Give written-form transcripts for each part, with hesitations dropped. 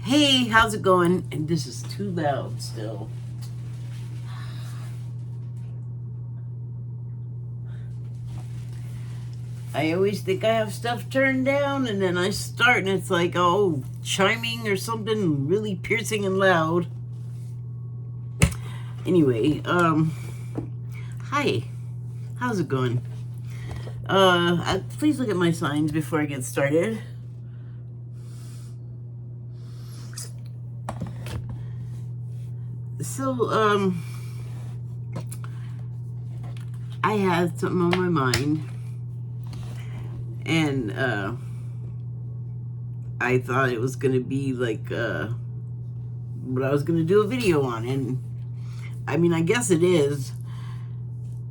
Hey, how's it going? And this is too loud still. I always think I have stuff turned down, and then I start and it's like, oh, chiming or something really piercing and loud. Anyway, hi. How's it going? Please look at my signs before I get started. So, I had something on my mind, and I thought it was going to be like what I was going to do a video on, and I mean, I guess it is.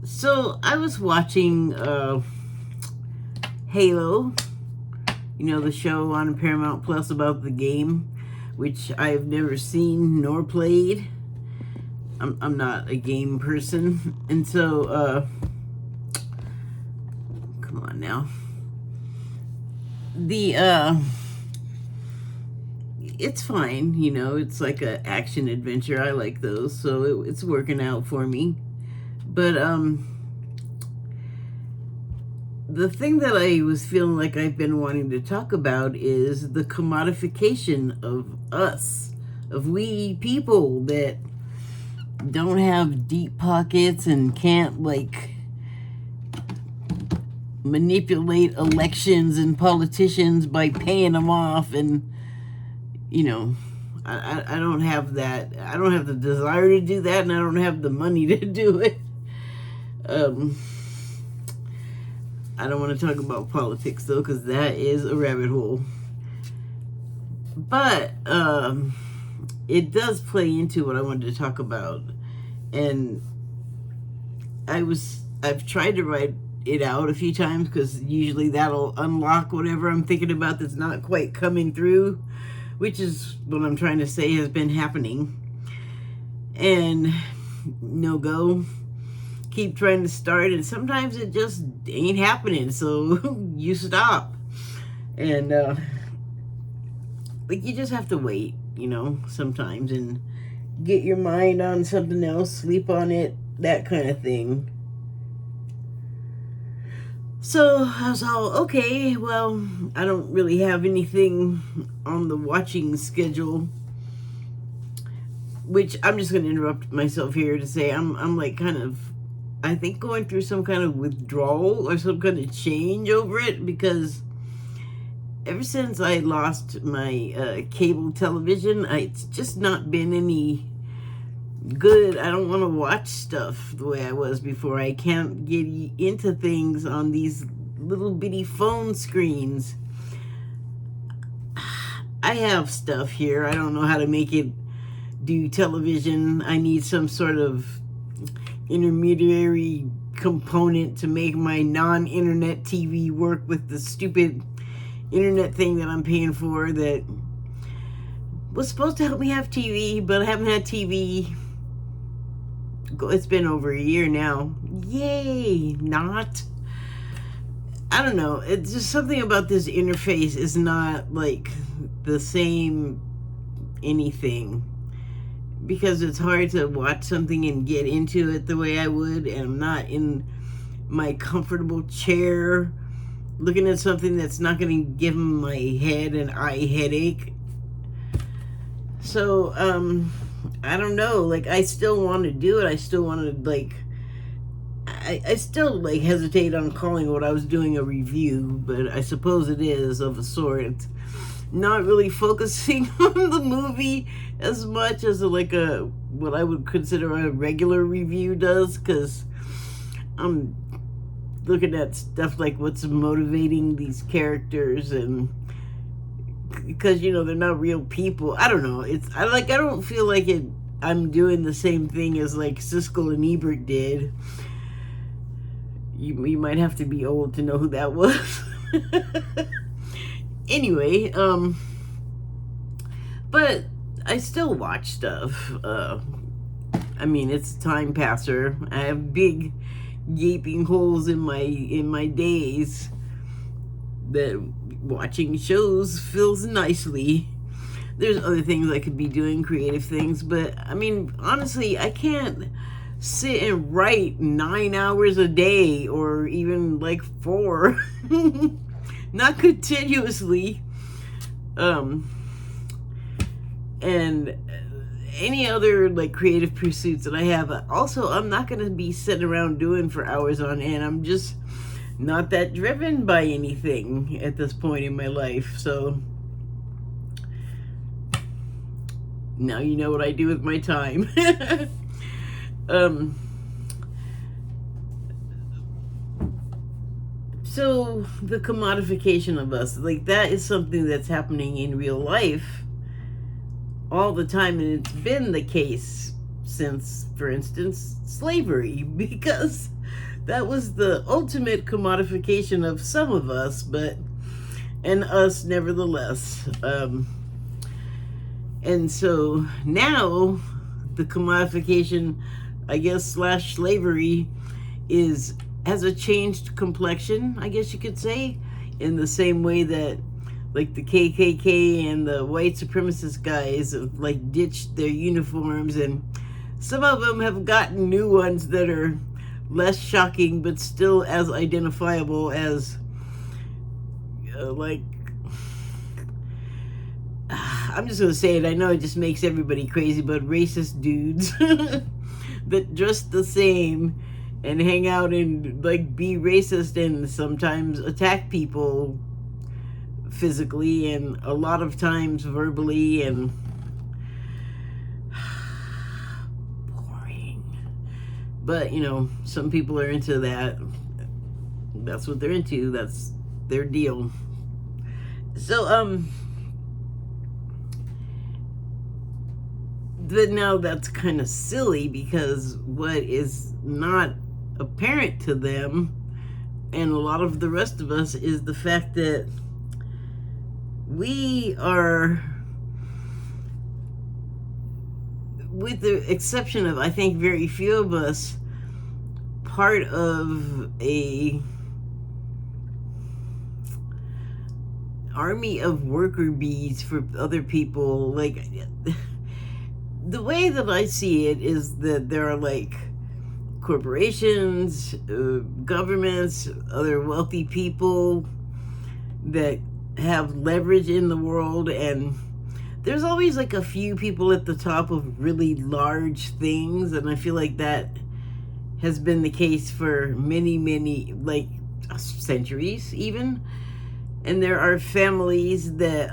So, I was watching Halo, you know, the show on Paramount Plus about the game, which I've never seen nor played. I'm not a game person, and so, come on now. It's fine, you know, it's like a action adventure. I like those, so it's working out for me. But, the thing that I was feeling like I've been wanting to talk about is the commodification of us, of we people that don't have deep pockets and can't, like, manipulate elections and politicians by paying them off. And, you know, I don't have that. I don't have the desire to do that, and I don't have the money to do it. I don't want to talk about politics, though, because that is a rabbit hole. But it does play into what I wanted to talk about. And I've tried to write it out a few times, because usually that'll unlock whatever I'm thinking about that's not quite coming through, which is what I'm trying to say has been happening. And no go. Keep trying to start, and sometimes it just ain't happening, so you stop. And like, you just have to wait, you know, sometimes, and get your mind on something else, sleep on it, that kind of thing. So I was all, okay, well, I don't really have anything on the watching schedule, which I'm just going to interrupt myself here to say I'm like kind of, I think, going through some kind of withdrawal or some kind of change over it, because ever since I lost my cable television, it's just not been any good. I don't want to watch stuff the way I was before. I can't get into things on these little bitty phone screens. I have stuff here. I don't know how to make it do television. I need some sort of intermediary component to make my non-internet TV work with the stupid internet thing that I'm paying for, that was supposed to help me have TV, but I haven't had TV. It's been over a year now. Yay, not. I don't know. It's just something about this interface is not like the same anything, because it's hard to watch something and get into it the way I would, and I'm not in my comfortable chair looking at something that's not going to give my head an eye headache. So, I don't know, like, I still want to do it. I still want to, like, I still, like, hesitate on calling what I was doing a review, but I suppose it is of a sort. It's not really focusing on the movie as much as like what I would consider a regular review does, because I'm looking at stuff like what's motivating these characters, and because, you know, they're not real people. I don't know. I don't feel like I'm doing the same thing as like Siskel and Ebert did. You might have to be old to know who that was. Anyway, but I still watch stuff. I mean, it's a time passer. I have big gaping holes in my days that watching shows fills nicely. there's other things I could be doing, creative things, but I mean, honestly, I can't sit and write 9 hours a day or even like 4. Not continuously. And any other like creative pursuits that I have, also I'm not going to be sitting around doing for hours on end. I'm just not that driven by anything at this point in my life. So now you know what I do with my time. So the commodification of us, like that is something that's happening in real life all the time, and it's been the case since, for instance, slavery, because that was the ultimate commodification of some of us, and us nevertheless. And so now the commodification, I guess, slash slavery has a changed complexion, I guess you could say, in the same way that like the KKK and the white supremacist guys have like ditched their uniforms, and some of them have gotten new ones that are less shocking but still as identifiable as like I'm just gonna say it, I know it just makes everybody crazy, but racist dudes that dress the same and hang out and like be racist and sometimes attack people physically and a lot of times verbally, and boring. But you know, some people are into that. That's what they're into. That's their deal. So but now that's kind of silly, because what is not apparent to them and a lot of the rest of us is the fact that we are, with the exception of I think very few of us, part of a army of worker bees for other people. Like the way that I see it is that there are like corporations, governments, other wealthy people that have leverage in the world, and there's always like a few people at the top of really large things, and I feel like that has been the case for many like centuries even. And there are families that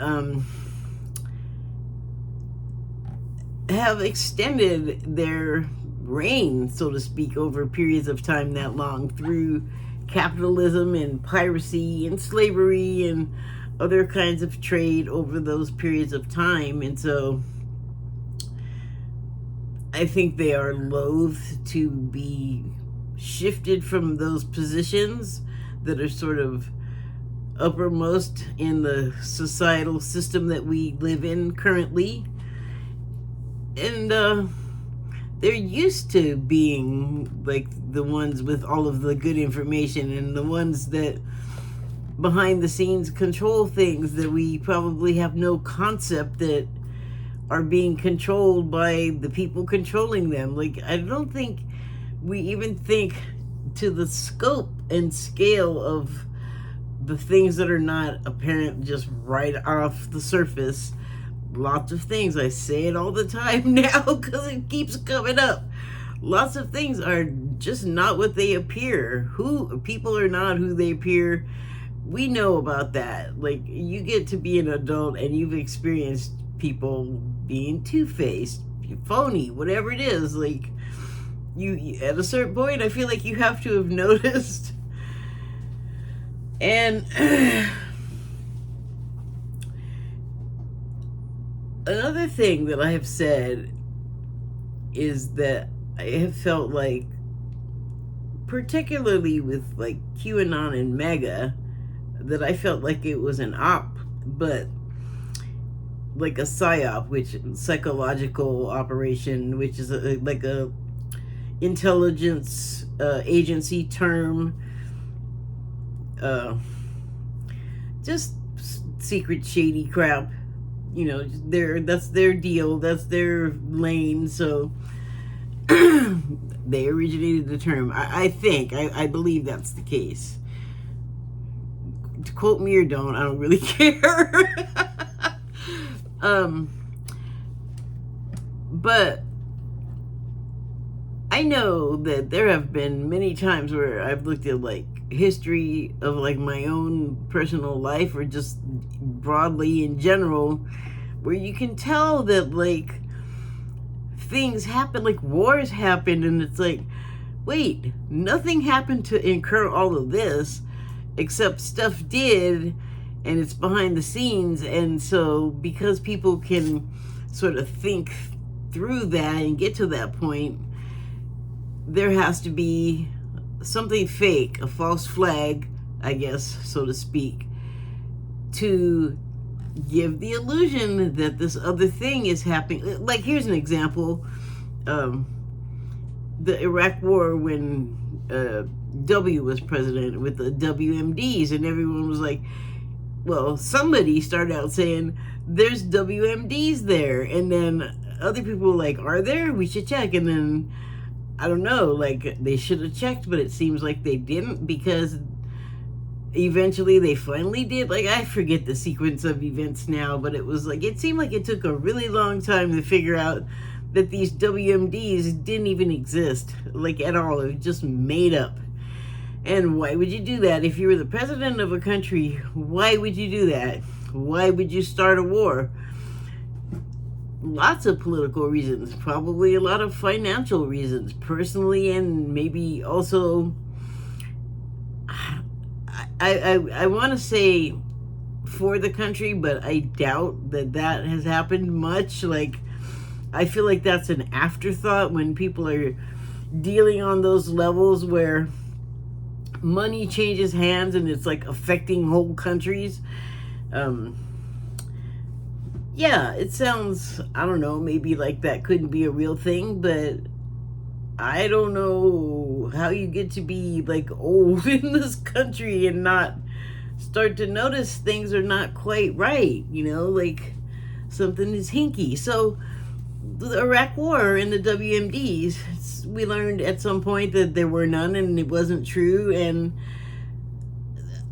have extended their reign, so to speak, over periods of time that long through capitalism and piracy and slavery and other kinds of trade over those periods of time. And so I think they are loath to be shifted from those positions that are sort of uppermost in the societal system that we live in currently. And they're used to being like the ones with all of the good information and the ones that behind the scenes control things that we probably have no concept that are being controlled by the people controlling them. Like, I don't think we even think to the scope and scale of the things that are not apparent just right off the surface. Lots of things, I say it all the time now because it keeps coming up. Lots of things are just not what they appear. People are not who they appear. We know about that. Like, you get to be an adult and you've experienced people being two-faced, phony, whatever it is. Like, you at a certain point, I feel like you have to have noticed. And another thing that I have said is that I have felt like, particularly with like QAnon and MAGA, that I felt like it was an op, but like a psyop, which psychological operation, which is like a intelligence agency term, just secret shady crap. that's their deal, that's their lane. So they originated the term. I believe that's the case. To quote me or don't, I don't really care. But I know that there have been many times where I've looked at like history of like my own personal life, or just broadly in general, where you can tell that like things happen, like wars happen, and it's like, wait, nothing happened to incur all of this, except stuff did, and it's behind the scenes. And so because people can sort of think through that and get to that point, there has to be something fake, a false flag, I guess, so to speak, to give the illusion that this other thing is happening. Like, here's an example. The Iraq War, when W was president, with the WMDs, and everyone was like, well, somebody started out saying, there's WMDs there, and then other people were like, are there? We should check. And then, I don't know, like, they should have checked, but it seems like they didn't, because eventually they finally did. Like, I forget the sequence of events now, but it was like, it seemed like it took a really long time to figure out that these WMDs didn't even exist, like, at all. It was just made up. And why would you do that? If you were the president of a country, why would you do that? Why would you start a war? Lots of political reasons, probably a lot of financial reasons, personally, and maybe also, I want to say for the country, but I doubt that has happened much. Like, I feel like that's an afterthought when people are dealing on those levels where money changes hands and it's like affecting whole countries. Yeah, it sounds, I don't know, maybe like that couldn't be a real thing, but I don't know how you get to be like old in this country and not start to notice things are not quite right, like something is hinky. So the Iraq War and the WMDs, we learned at some point that there were none and it wasn't true. And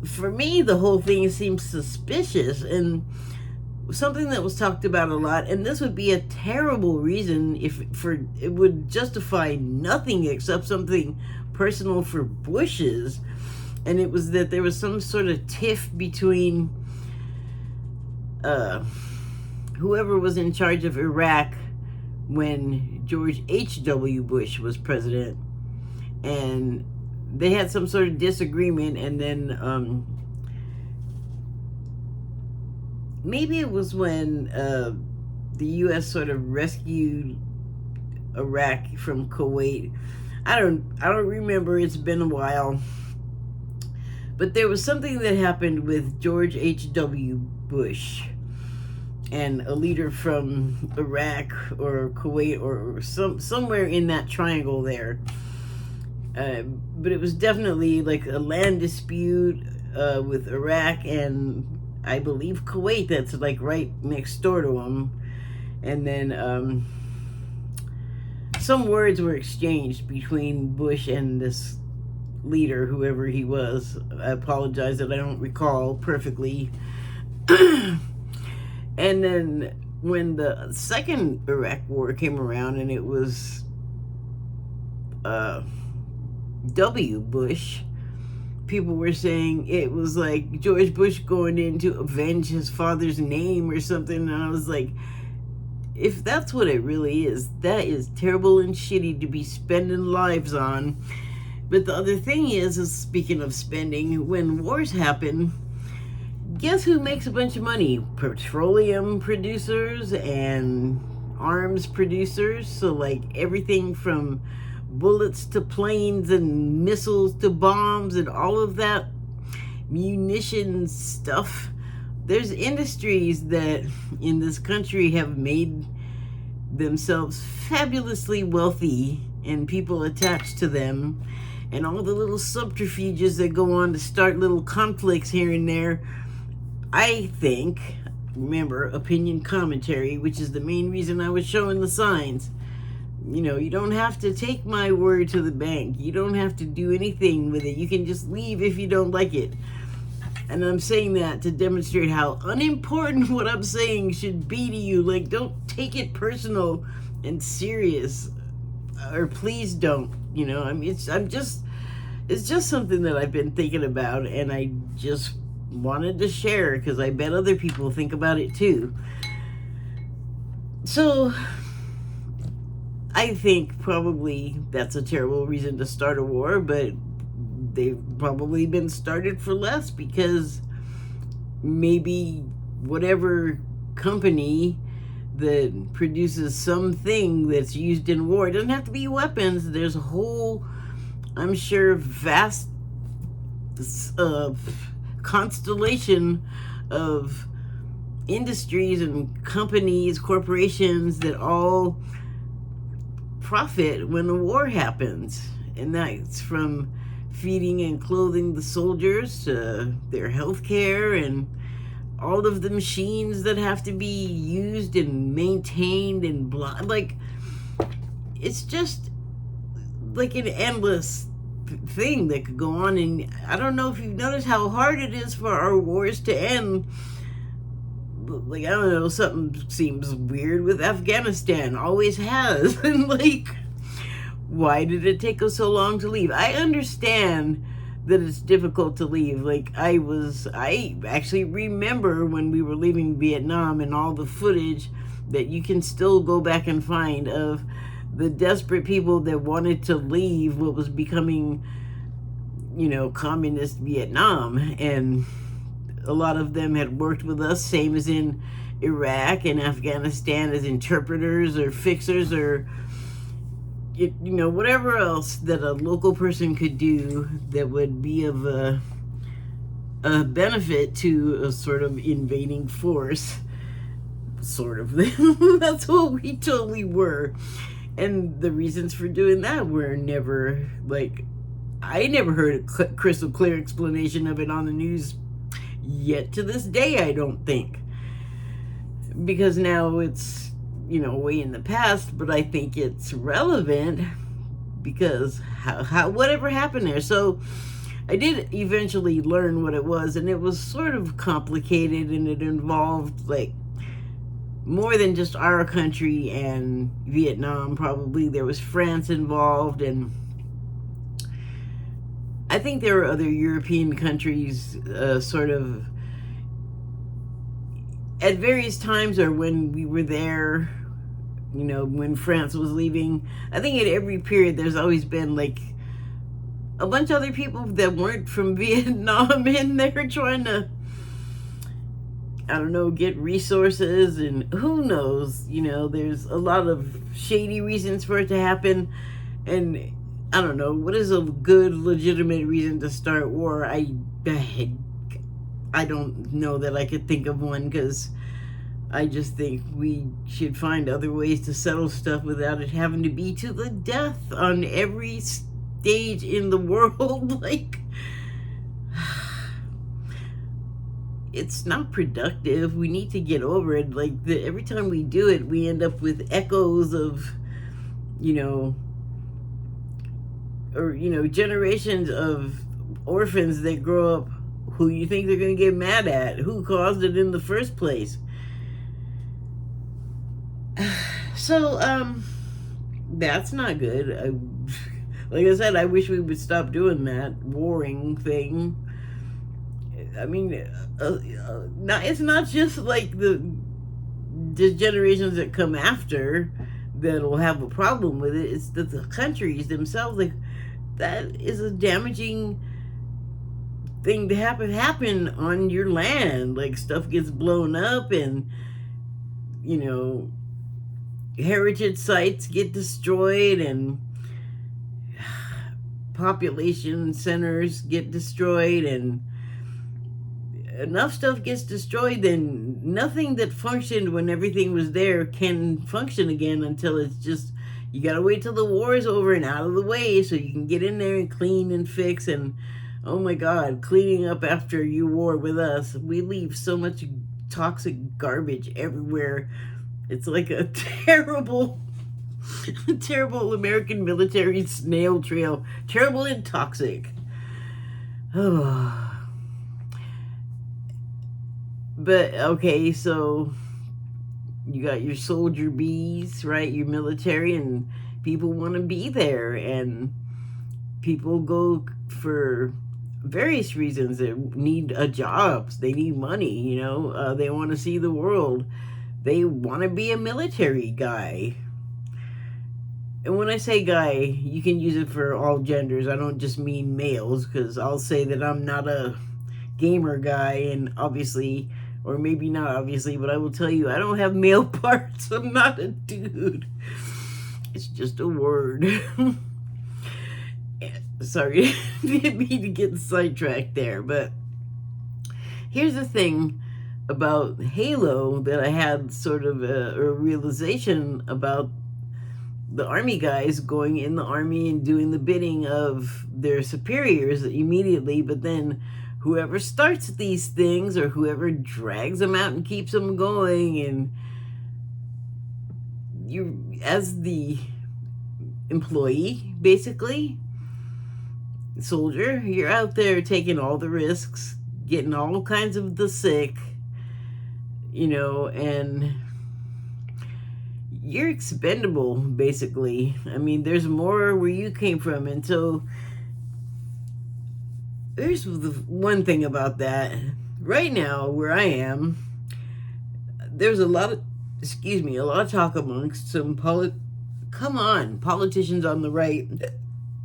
for me, the whole thing seems suspicious and something that was talked about a lot. And this would be a terrible reason it would justify nothing except something personal for Bush's. And it was that there was some sort of tiff between whoever was in charge of Iraq when George H.W. Bush was president, and they had some sort of disagreement, and then maybe it was when the U.S. sort of rescued Iraq from Kuwait. I don't remember, it's been a while, but there was something that happened with George H.W. Bush and a leader from Iraq or Kuwait or somewhere in that triangle there. But it was definitely like a land dispute with Iraq and I believe Kuwait, that's like right next door to them. And then some words were exchanged between Bush and this leader, whoever he was. I apologize that I don't recall perfectly. And then when the second Iraq War came around and it was W. Bush, people were saying it was like George Bush going in to avenge his father's name or something. And I was like, if that's what it really is, that is terrible and shitty to be spending lives on. But the other thing is speaking of spending, when wars happen, guess who makes a bunch of money? Petroleum producers and arms producers. So like everything from bullets to planes and missiles to bombs and all of that munitions stuff. There's industries that in this country have made themselves fabulously wealthy and people attached to them, and all the little subterfuges that go on to start little conflicts here and there. I think, remember, opinion commentary, which is the main reason I was showing the signs. You know, you don't have to take my word to the bank. You don't have to do anything with it. You can just leave if you don't like it. And I'm saying that to demonstrate how unimportant what I'm saying should be to you. Like, don't take it personal and serious, or please don't. You know, I mean, it's just something that I've been thinking about, and I just wanted to share because I bet other people think about it too. So I think probably that's a terrible reason to start a war, but they've probably been started for less, because maybe whatever company that produces something that's used in war, it doesn't have to be weapons. There's a whole, I'm sure, vast constellation of industries and companies, corporations that all profit when a war happens. And that's from feeding and clothing the soldiers to their health care and all of the machines that have to be used and maintained and blah. Like, it's just like an endless thing that could go on. And I don't know if you've noticed how hard it is for our wars to end. Like, I don't know, something seems weird with Afghanistan, always has. And like, why did it take us so long to leave? I understand that it's difficult to leave. Like, I actually remember when we were leaving Vietnam and all the footage that you can still go back and find of the desperate people that wanted to leave what was becoming, you know, communist Vietnam. And a lot of them had worked with us, same as in Iraq and Afghanistan, as interpreters or fixers or, you know, whatever else that a local person could do that would be of a benefit to a sort of invading force, sort of. That's what we totally were. And the reasons for doing that were never, like, I never heard a crystal clear explanation of it on the news yet to this day, I don't think. Because now it's, you know, way in the past, but I think it's relevant because how whatever happened there. So I did eventually learn what it was, and it was sort of complicated, and it involved like more than just our country and Vietnam. Probably there was France involved, and I think there were other European countries sort of at various times, or when we were there, you know, when France was leaving. I think at every period there's always been like a bunch of other people that weren't from Vietnam in there trying to, I don't know, get resources, and who knows, you know, there's a lot of shady reasons for it to happen. And I don't know, what is a good, legitimate reason to start war? I don't know that I could think of one, because I just think we should find other ways to settle stuff without it having to be to the death on every stage in the world. Like, it's not productive. We need to get over it. Like, every time we do it, we end up with echoes of, you know, or, you know, generations of orphans that grow up who you think they're going to get mad at, who caused it in the first place. So, that's not good. Like I said, I wish we would stop doing that warring thing. I mean, it's not just like the generations that come after that'll have a problem with it. It's the countries themselves. Like, that is a damaging thing to happen on your land. Like, stuff gets blown up, and, you know, heritage sites get destroyed, and population centers get destroyed, and enough stuff gets destroyed, then nothing that functioned when everything was there can function again until it's just, you gotta wait till the war is over and out of the way so you can get in there and clean and fix. And oh my God, cleaning up after you war with us, we leave so much toxic garbage everywhere. It's like a terrible, terrible American military snail trail. Terrible and toxic. Oh. But, okay, so you got your soldier bees, right? Your military, and people want to be there, and people go for various reasons. They need jobs, they need money, they want to see the world, they want to be a military guy. And when I say guy, you can use it for all genders. I don't just mean males, because I'll say that I'm not a gamer guy, and obviously, or maybe not obviously, but I will tell you, I don't have male parts. I'm not a dude. It's just a word. Sorry, didn't mean to get sidetracked there, but here's the thing about Halo that I had sort of a realization about the army guys going in the army and doing the bidding of their superiors immediately, but then whoever starts these things or whoever drags them out and keeps them going, and you, as the employee, basically, soldier, you're out there taking all the risks, getting all kinds of the sick, and you're expendable, basically. I mean, there's more where you came from, and so there's the one thing about that. Right now, where I am, there's a lot of talk amongst some politicians on the right.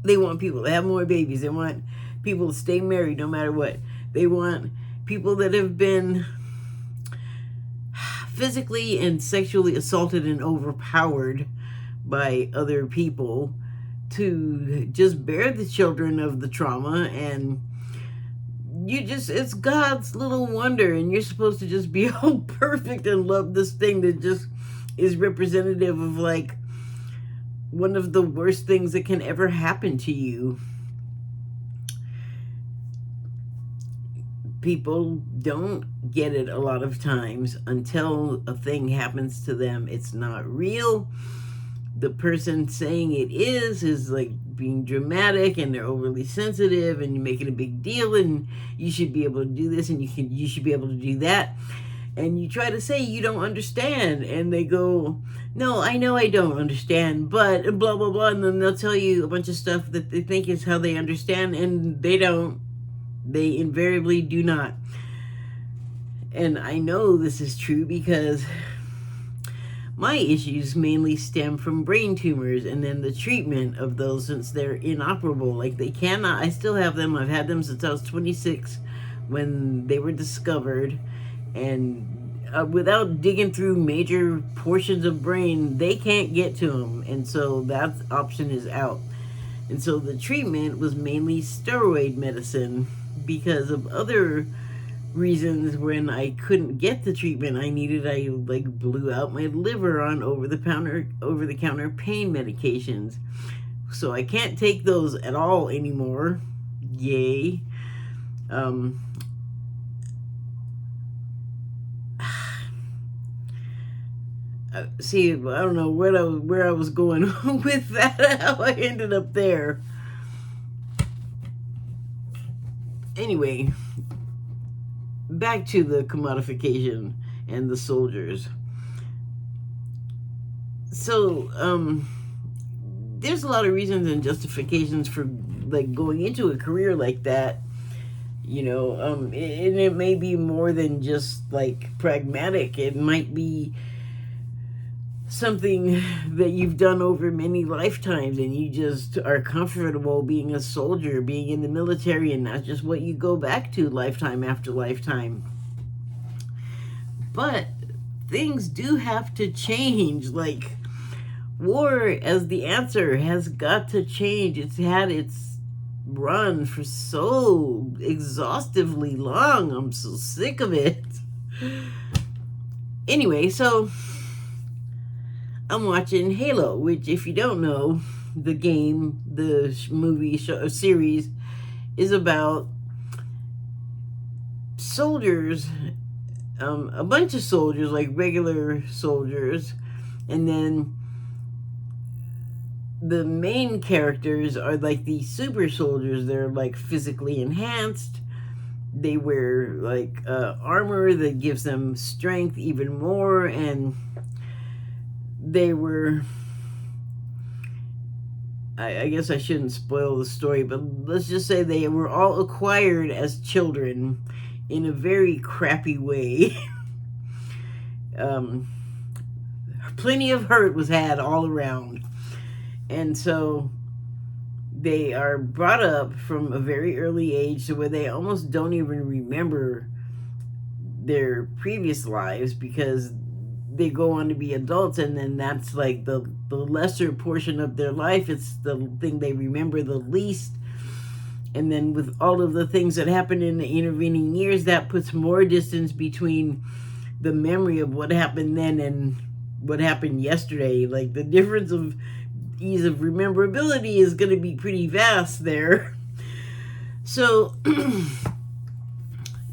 They want people to have more babies. They want people to stay married no matter what. They want people that have been physically and sexually assaulted and overpowered by other people to just bear the children of the trauma, and it's God's little wonder, and you're supposed to just be all perfect and love this thing that just is representative of like one of the worst things that can ever happen to you. People don't get it a lot of times until a thing happens to them. It's not real. The person saying it is like being dramatic, and they're overly sensitive, and you're making a big deal, and you should be able to do this, and you should be able to do that. And you try to say you don't understand, and they go, no, I know I don't understand, but blah, blah, blah. And then they'll tell you a bunch of stuff that they think is how they understand, and they don't. They invariably do not. And I know this is true because my issues mainly stem from brain tumors, and then the treatment of those, since they're inoperable. Like, they cannot, I still have them. I've had them since I was 26 when they were discovered. And without digging through major portions of brain, they can't get to them. And so that option is out. And so the treatment was mainly steroid medicine because of other reasons. When I couldn't get the treatment I needed, I blew out my liver on over-the-counter pain medications. So I can't take those at all anymore. Yay. See, I don't know where I was going with that, how I ended up there. Anyway, back to the commodification and the soldiers. So, there's a lot of reasons and justifications for going into a career like that. And it may be more than just pragmatic. It might be something that you've done over many lifetimes, and you just are comfortable being a soldier, being in the military, and that's just what you go back to lifetime after lifetime. But things do have to change. War as the answer has got to change. It's had its run for so exhaustively long. I'm so sick of it. Anyway, so I'm watching Halo, which, if you don't know, the game, the movie, show, series is about soldiers a bunch of soldiers, like regular soldiers, and then the main characters are like the super soldiers. They're like physically enhanced. They wear like armor that gives them strength even more, and they were, I guess I shouldn't spoil the story, but let's just say they were all acquired as children in a very crappy way. Plenty of hurt was had all around. And so they are brought up from a very early age to where they almost don't even remember their previous lives, because they go on to be adults, and then that's like the lesser portion of their life. It's the thing they remember the least. And then with all of the things that happened in the intervening years, that puts more distance between the memory of what happened then and what happened yesterday. Like the difference of ease of rememberability is going to be pretty vast there. So, and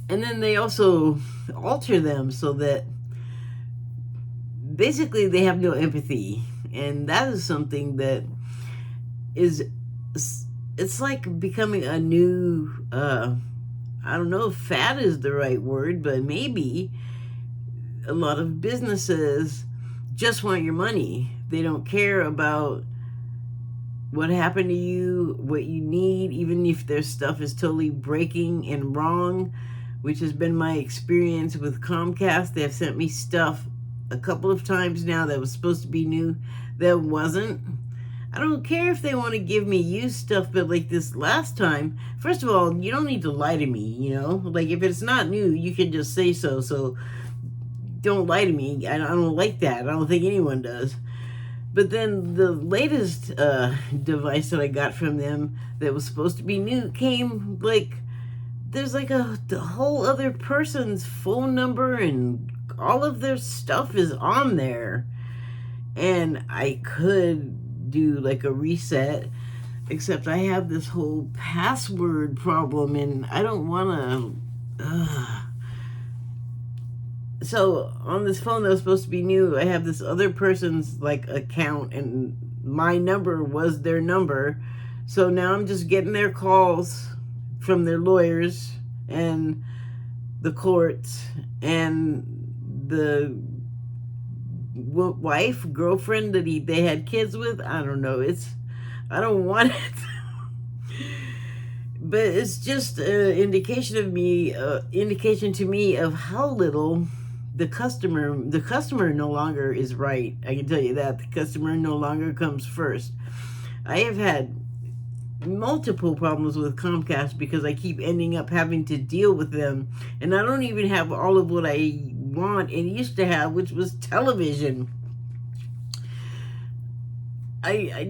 then they also alter them so that basically they have no empathy. And that is something that is, it's like becoming a new, I don't know if fad is the right word, but maybe a lot of businesses just want your money. They don't care about what happened to you, what you need, even if their stuff is totally breaking and wrong, which has been my experience with Comcast. They have sent me stuff a couple of times now that was supposed to be new that wasn't. I don't care if they want to give me used stuff, but like this last time, first of all, you don't need to lie to me, you know? Like if it's not new, you can just say so. So don't lie to me. I don't like that. I don't think anyone does. But then the latest device that I got from them that was supposed to be new came like, there's like the whole other person's phone number and all of their stuff is on there. And I could do like a reset, except I have this whole password problem and I don't want to... So on this phone that was supposed to be new, I have this other person's like account and my number was their number. So now I'm just getting their calls from their lawyers and the courts and the wife, girlfriend that they had kids with. I don't know. I don't want it. But it's just an indication to me of how little the customer no longer is right. I can tell you that. The customer no longer comes first. I have had multiple problems with Comcast because I keep ending up having to deal with them, and I don't even have all of what I want and used to have, which was television. I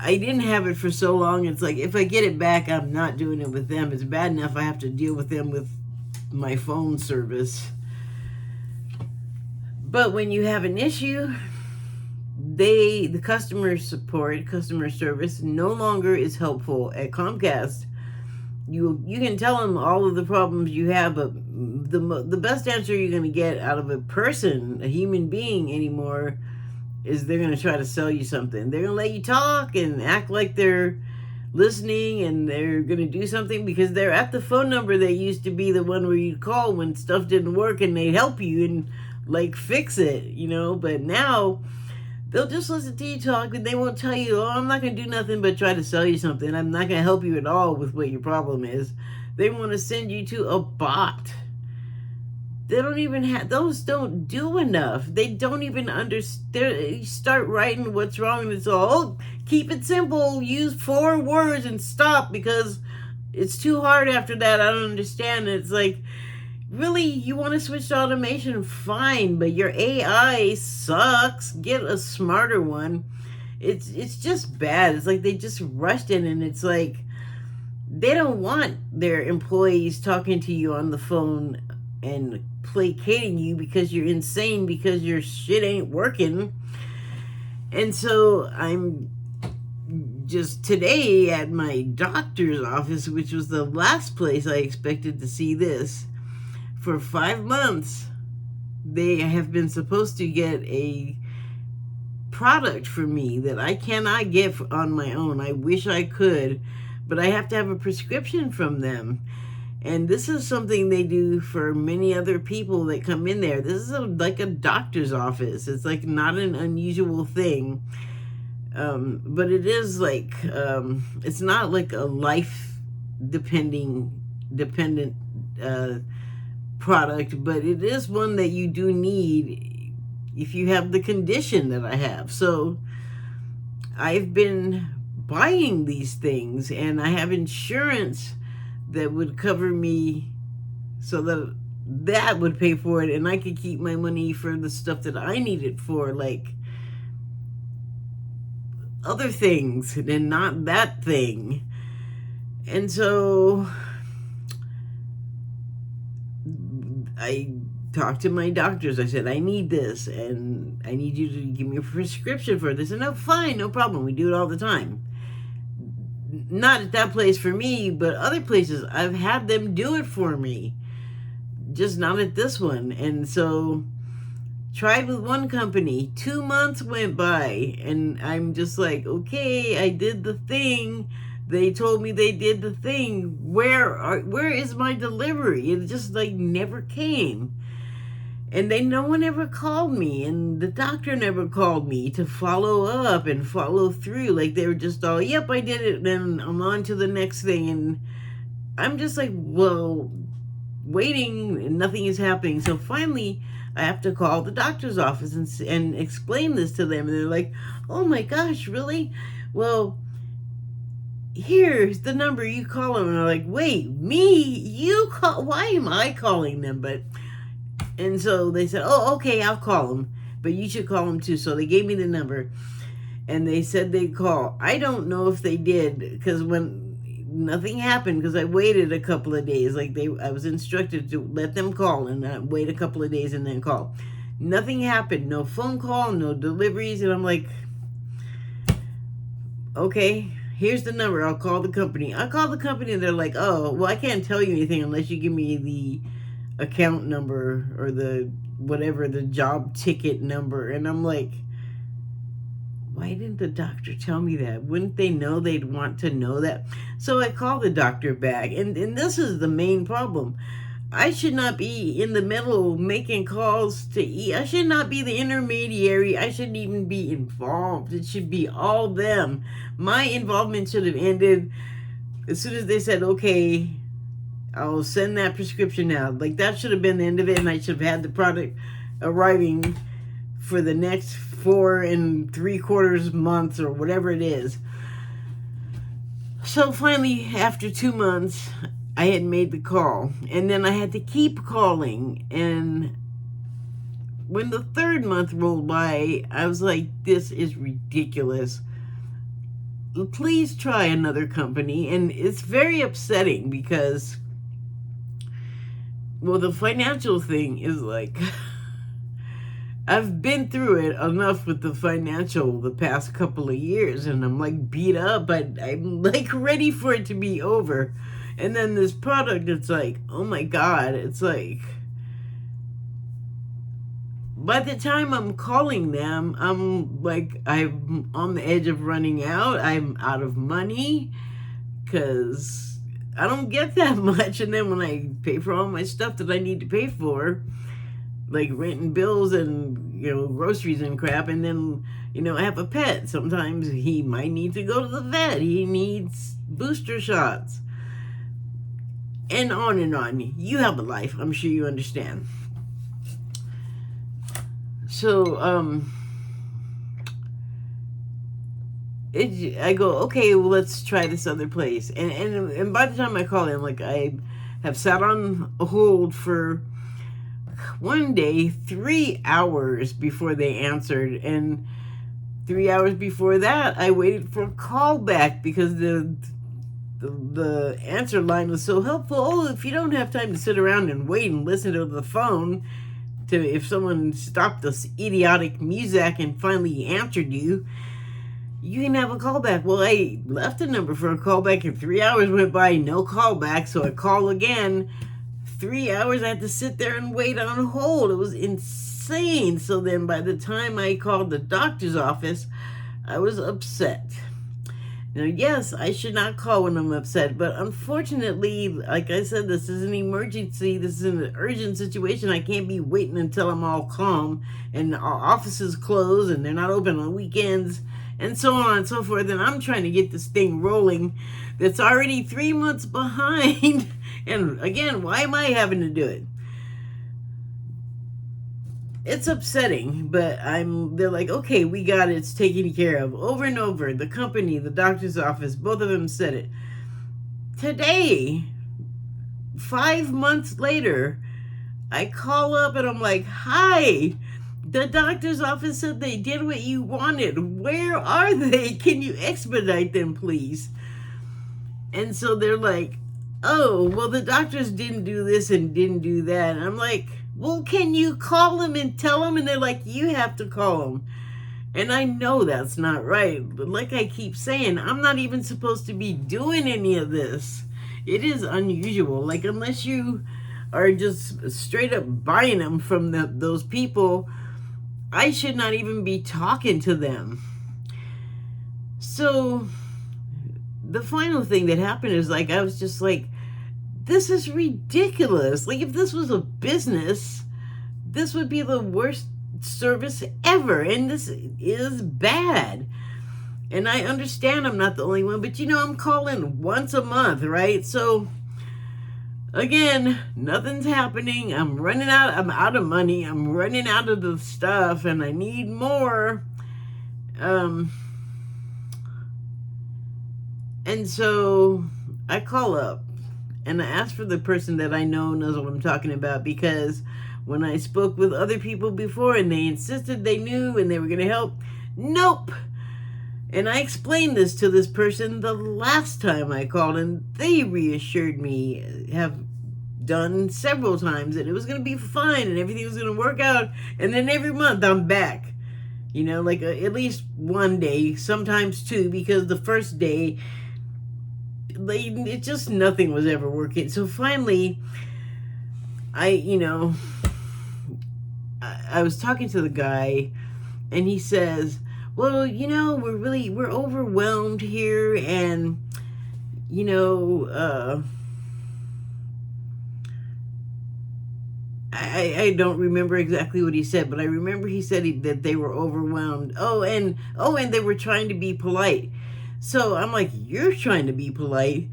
didn't have it for so long. It's like, if I get it back, I'm not doing it with them. It's bad enough I have to deal with them with my phone service. But when you have an issue, the customer service no longer is helpful at Comcast. You can tell them all of the problems you have, but the best answer you're going to get out of a person, a human being anymore, is they're going to try to sell you something. They're going to let you talk and act like they're listening, and they're going to do something because they're at the phone number that used to be the one where you'd call when stuff didn't work, and they'd help you and like fix it, you know. But now they'll just listen to you talk, and they won't tell you, oh, I'm not going to do nothing but try to sell you something. I'm not going to help you at all with what your problem is. They want to send you to a bot. They don't even have, those don't do enough. They don't even understand. You start writing what's wrong, and it's all, oh, keep it simple, use 4 words and stop, because it's too hard after that. I don't understand. It's like, really, you want to switch to automation? Fine, but your AI sucks. Get a smarter one. It's just bad. It's like they just rushed in, and it's like they don't want their employees talking to you on the phone and placating you because you're insane, because your shit ain't working. And so I'm just today at my doctor's office, which was the last place I expected to see this. For 5 months, they have been supposed to get a product for me that I cannot get on my own. I wish I could, but I have to have a prescription from them. And this is something they do for many other people that come in there. This is like a doctor's office. It's like not an unusual thing. But it is like, it's not like a life dependent product, but it is one that you do need if you have the condition that I have. So I've been buying these things, and I have insurance that would cover me so that that would pay for it, and I could keep my money for the stuff that I need it for, like other things and not that thing. And so I talked to my doctors. I said, I need this, and I need you to give me a prescription for this. And oh, fine, no problem. We do it all the time. Not at that place for me, but other places, I've had them do it for me. Just not at this one. And so, tried with one company. 2 months went by, and I'm just like, okay, I did the thing. They told me they did the thing. Where is my delivery? It just like never came. And no one ever called me, and the doctor never called me to follow up and follow through. Like, they were just all, yep, I did it, and then I'm on to the next thing. And I'm just like, well, waiting, and nothing is happening. So finally, I have to call the doctor's office and explain this to them. And they're like, oh my gosh, really? Well, here's the number, you call them. And I'm like, wait, me? You call? Why am I calling them? And so they said, oh, okay, I'll call them, but you should call them too. So they gave me the number, and they said they'd call. I don't know if they did, because when nothing happened, because I waited a couple of days. Like, I was instructed to let them call and wait a couple of days and then call. Nothing happened. No phone call, no deliveries. And I'm like, okay, here's the number. I'll call the company. I call the company, and they're like, oh, well, I can't tell you anything unless you give me the account number or the whatever, the job ticket number. And I'm like, why didn't the doctor tell me that? Wouldn't they know? They'd want to know that. So I called the doctor back, and this is the main problem. I should not be in the middle making calls to eat. I should not be the intermediary. I shouldn't even be involved. It should be all them. My involvement should have ended as soon as they said, okay, I'll send that prescription out. Like, that should have been the end of it, and I should have had the product arriving for the next 4 3/4 months or whatever it is. So finally, after 2 months, I had made the call, and then I had to keep calling. And when the 3rd month rolled by, I was like, this is ridiculous. Please try another company. And it's very upsetting because, well, the financial thing is like, I've been through it enough with the financial the past couple of years, and I'm like beat up, but I'm like ready for it to be over. And then this product, it's like, oh my God, it's like, by the time I'm calling them, I'm on the edge of running out. I'm out of money because I don't get that much. And then when I pay for all my stuff that I need to pay for, like rent and bills and, groceries and crap, and then, I have a pet. Sometimes he might need to go to the vet. He needs booster shots. And on and on. You have a life. I'm sure you understand. So, I go, okay, well, let's try this other place. And by the time I call him, like, I have sat on hold for one day 3 hours before they answered. And 3 hours before that, I waited for a call back because the answer line was so helpful. Oh, if you don't have time to sit around and wait and listen to the phone if someone stopped this idiotic music and finally answered you, you can have a callback. Well, I left a number for a callback, and 3 hours went by, no callback. So I call again. 3 hours. I had to sit there and wait on hold. It was insane. So then by the time I called the doctor's office, I was upset. Now, yes, I should not call when I'm upset, but unfortunately, like I said, this is an emergency. This is an urgent situation. I can't be waiting until I'm all calm and our offices close and they're not open on weekends and so on and so forth. And I'm trying to get this thing rolling that's already 3 months behind. And again, why am I having to do it? It's upsetting, but they're like, okay, we got it, it's taken care of. Over and over, the company, the doctor's office, both of them said it. Today, 5 months later, I call up and I'm like, hi, the doctor's office said they did what you wanted. Where are they? Can you expedite them, please? And so they're like, oh, well, the doctors didn't do this and didn't do that. And I'm like, well, can you call them and tell them? And they're like, you have to call them. And I know that's not right. But like I keep saying, I'm not even supposed to be doing any of this. It is unusual. Like, unless you are just straight up buying them from those people, I should not even be talking to them. So the final thing that happened is, like, I was just like, this is ridiculous. Like, if this was a business, this would be the worst service ever. And this is bad. And I understand I'm not the only one, but I'm calling once a month, right? So again, nothing's happening. I'm out of money. I'm running out of the stuff and I need more. And so I call up and I ask for the person that I know knows what I'm talking about, because when I spoke with other people before and they insisted they knew and they were going to help, nope. And I explained this to this person the last time I called, and they reassured me, have done several times, that it was going to be fine and everything was going to work out. And then every month I'm back, like at least one day, sometimes two, because the first day, it just nothing was ever working. So finally, I was talking to the guy, and he says, well, we're overwhelmed here, and I don't remember exactly what he said, but I remember he said that they were overwhelmed. And they were trying to be polite. So I'm like, you're trying to be polite.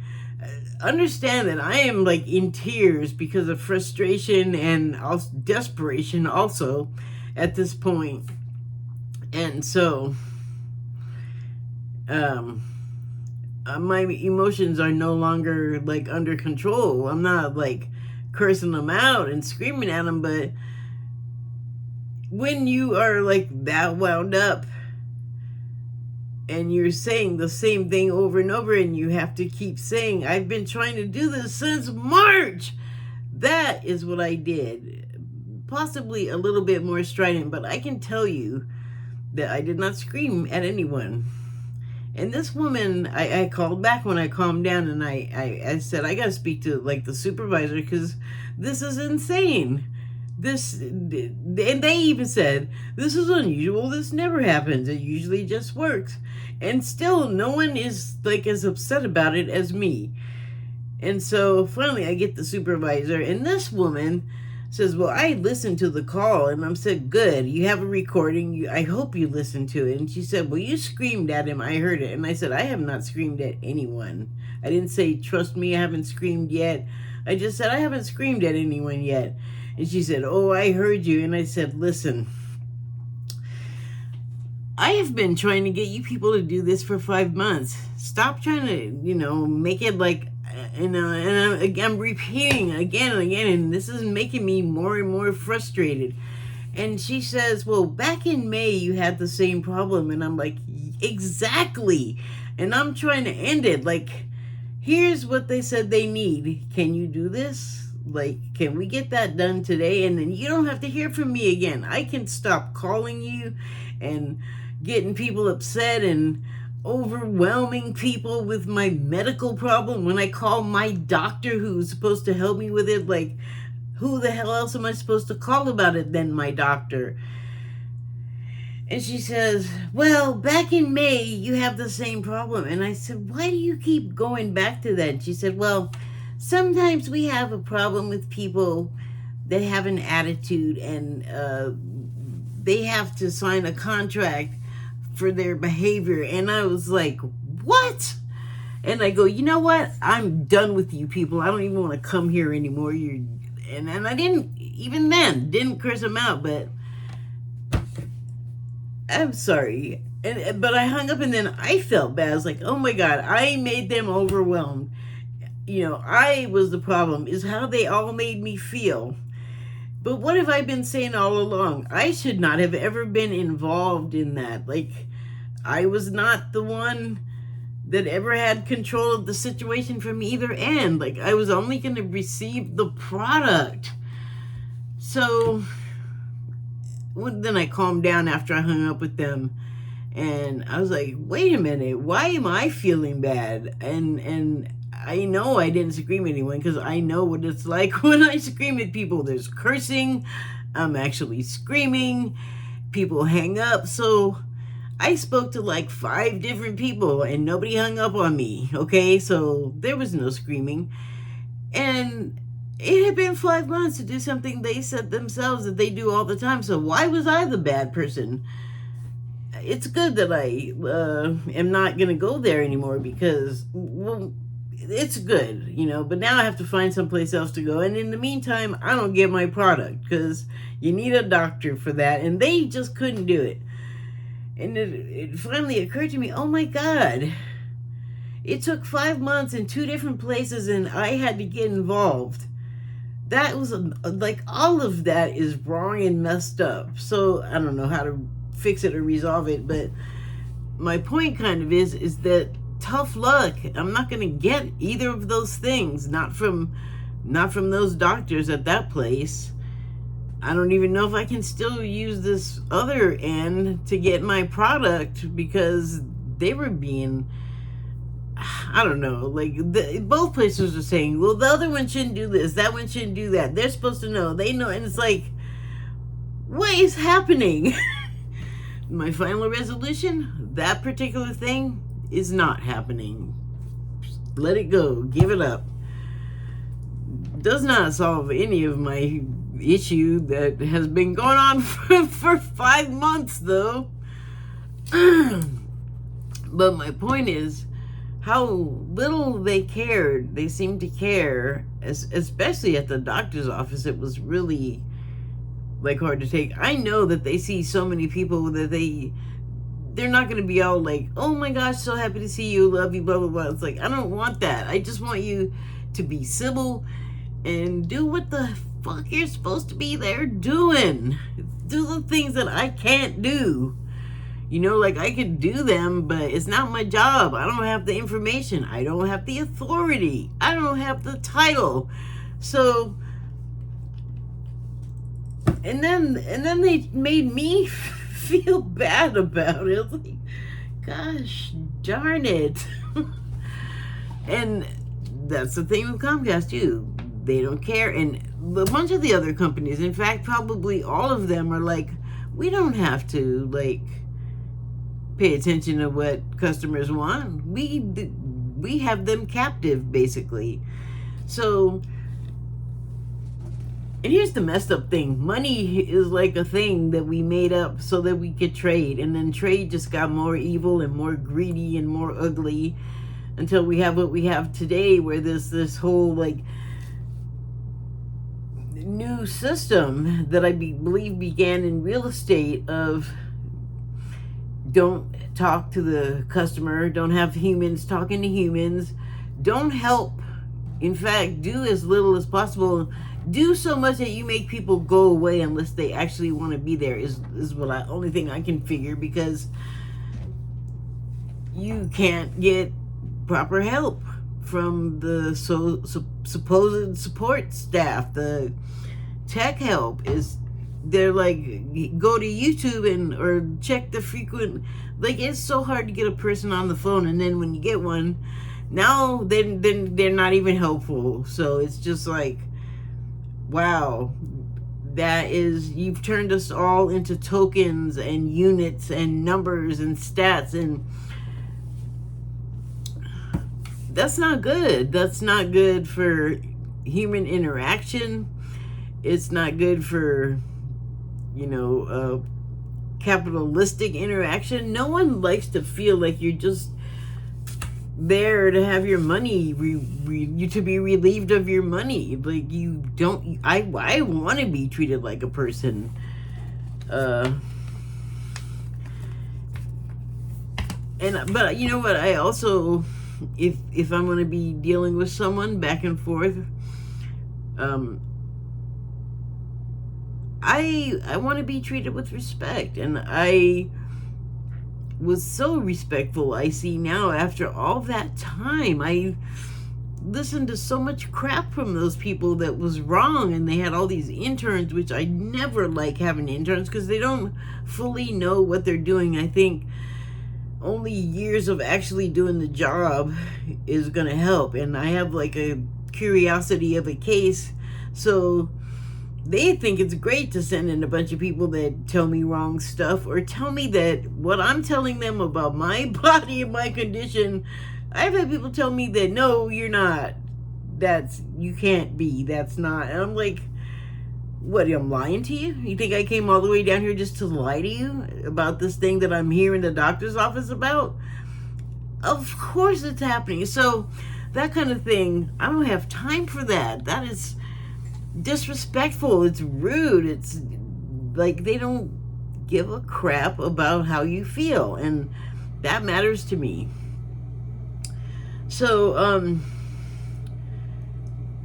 Understand that I am like in tears because of frustration and also desperation also at this point. And so my emotions are no longer like under control. I'm not like cursing them out and screaming at them, but when you are like that wound up and you're saying the same thing over and over, and you have to keep saying, I've been trying to do this since March. That is what I did. Possibly a little bit more strident, but I can tell you that I did not scream at anyone. And this woman, I called back when I calmed down, and I said, I got to speak to like the supervisor, because this is insane. And they even said, this is unusual. This never happens. It usually just works. And still, no one is like as upset about it as me. And so finally, I get the supervisor, and this woman says, well, I listened to the call. And I said, good. You have a recording. I hope you listened to it. And she said, well, you screamed at him. I heard it. And I said, I have not screamed at anyone. I didn't say, trust me, I haven't screamed yet. I just said, I haven't screamed at anyone yet. And she said, oh, I heard you. And I said, listen, I have been trying to get you people to do this for 5 months. Stop trying to, make it like, and I'm repeating again and again, and this is making me more and more frustrated. And she says, well, back in May, you had the same problem. And I'm like, exactly. And I'm trying to end it. Like, here's what they said they need. Can you do this? Like, can we get that done today? And then you don't have to hear from me again. I can stop calling you and getting people upset and overwhelming people with my medical problem when I call my doctor who's supposed to help me with it. Like, who the hell else am I supposed to call about it than my doctor? And she says, well, back in May, you have the same problem. And I said, why do you keep going back to that? And she said, well, sometimes we have a problem with people that have an attitude, and they have to sign a contract for their behavior. And I was like, what? And I go, you know what? I'm done with you people. I don't even want to come here anymore. And I didn't, even then, didn't curse them out, but I'm sorry. But I hung up, and then I felt bad. I was like, oh my God, I made them overwhelmed. I was the problem, is how they all made me feel. But what have I been saying all along? I should not have ever been involved in that. Like, I was not the one that ever had control of the situation from either end. Like, I was only going to receive the product. So then I calmed down after I hung up with them, and I was like, wait a minute, why am I feeling bad? And I know I didn't scream at anyone, because I know what it's like when I scream at people. There's cursing, I'm actually screaming, people hang up. So I spoke to like 5 different people, and nobody hung up on me, okay? So there was no screaming. And it had been 5 months to do something they said themselves that they do all the time. So why was I the bad person? It's good that I am not going to go there anymore, because, well, it's good, but now I have to find someplace else to go. And in the meantime, I don't get my product, because you need a doctor for that. And they just couldn't do it. And it finally occurred to me, oh my God, it took 5 months in 2 different places, and I had to get involved. That was like, all of that is wrong and messed up. So I don't know how to fix it or resolve it, but my point kind of is that tough luck. I'm not going to get either of those things, not from those doctors at that place. I don't even know if I can still use this other end to get my product, because they were being, I don't know, like both places are saying, well, the other one shouldn't do this, that one shouldn't do that. They're supposed to know, they know. And it's like, what is happening? My final resolution, that particular thing is not happening. Let it go, give it up. Does not solve any of my issue that has been going on for 5 months, though. But my point is how little they cared. They seemed to care, especially at the doctor's office. It was really like hard to take. I know that they see so many people that they're not going to be all like, oh my gosh, so happy to see you, love you, blah blah blah. It's like, I don't want that. I just want you to be civil and do what the fuck you're supposed to be there doing. Do the things that I can't do. Like, I could do them, but it's not my job. I don't have the information. I don't have the authority. I don't have the title. So, and then they made me feel bad about it. I was like, gosh darn it. And that's the thing with Comcast too. They don't care. And a bunch of the other companies, in fact, probably all of them, are like, we don't have to, like, pay attention to what customers want. We have them captive, basically. So, and here's the messed up thing. Money is like a thing that we made up so that we could trade. And then trade just got more evil and more greedy and more ugly until we have what we have today, where this whole, like, new system that I believe began in real estate of don't talk to the customer, don't have humans talking to humans, don't help. In fact, do as little as possible. Do so much that you make people go away unless they actually want to be there is what only thing I can figure, because you can't get proper help from the supposed support staff. The tech help they're like, go to YouTube or check the frequent, like, it's so hard to get a person on the phone, and then when you get one, now then they're not even helpful. So it's just like, wow, that is, you've turned us all into tokens and units and numbers and stats, and that's not good. That's not good for human interaction. It's not good for, capitalistic interaction. No one likes to feel like you're just there to have your money, you to be relieved of your money. Like, you don't. I want to be treated like a person. But you know what? I also, if I'm going to be dealing with someone back and forth, I want to be treated with respect, and I was so respectful. I see now, after all that time, I listened to so much crap from those people that was wrong, and they had all these interns, which I never like having interns because they don't fully know what they're doing. I think only years of actually doing the job is going to help, and I have like a curiosity of a case, so they think it's great to send in a bunch of people that tell me wrong stuff, or tell me that what I'm telling them about my body and my condition. I've had people tell me that, no, you're not. You can't be. That's not. And I'm like, what, I'm lying to you? You think I came all the way down here just to lie to you about this thing that I'm here in the doctor's office about? Of course it's happening. So that kind of thing, I don't have time for that. That is disrespectful. It's rude. It's like they don't give a crap about how you feel, and that matters to me. So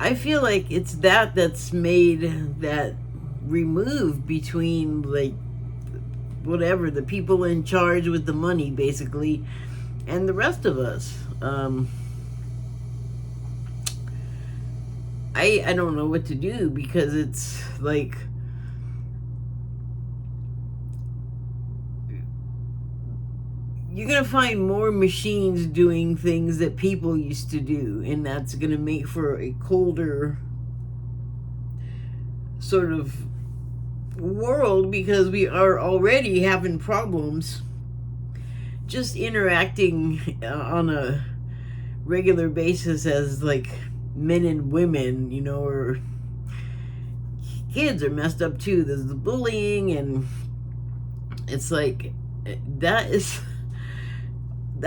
I feel like it's that's made that remove between, like, whatever, the people in charge with the money basically, and the rest of us. I don't know what to do, because it's like, you're going to find more machines doing things that people used to do, and that's going to make for a colder sort of world, because we are already having problems just interacting on a regular basis as, like, men and women, or kids are messed up too. There's the bullying, and it's like, that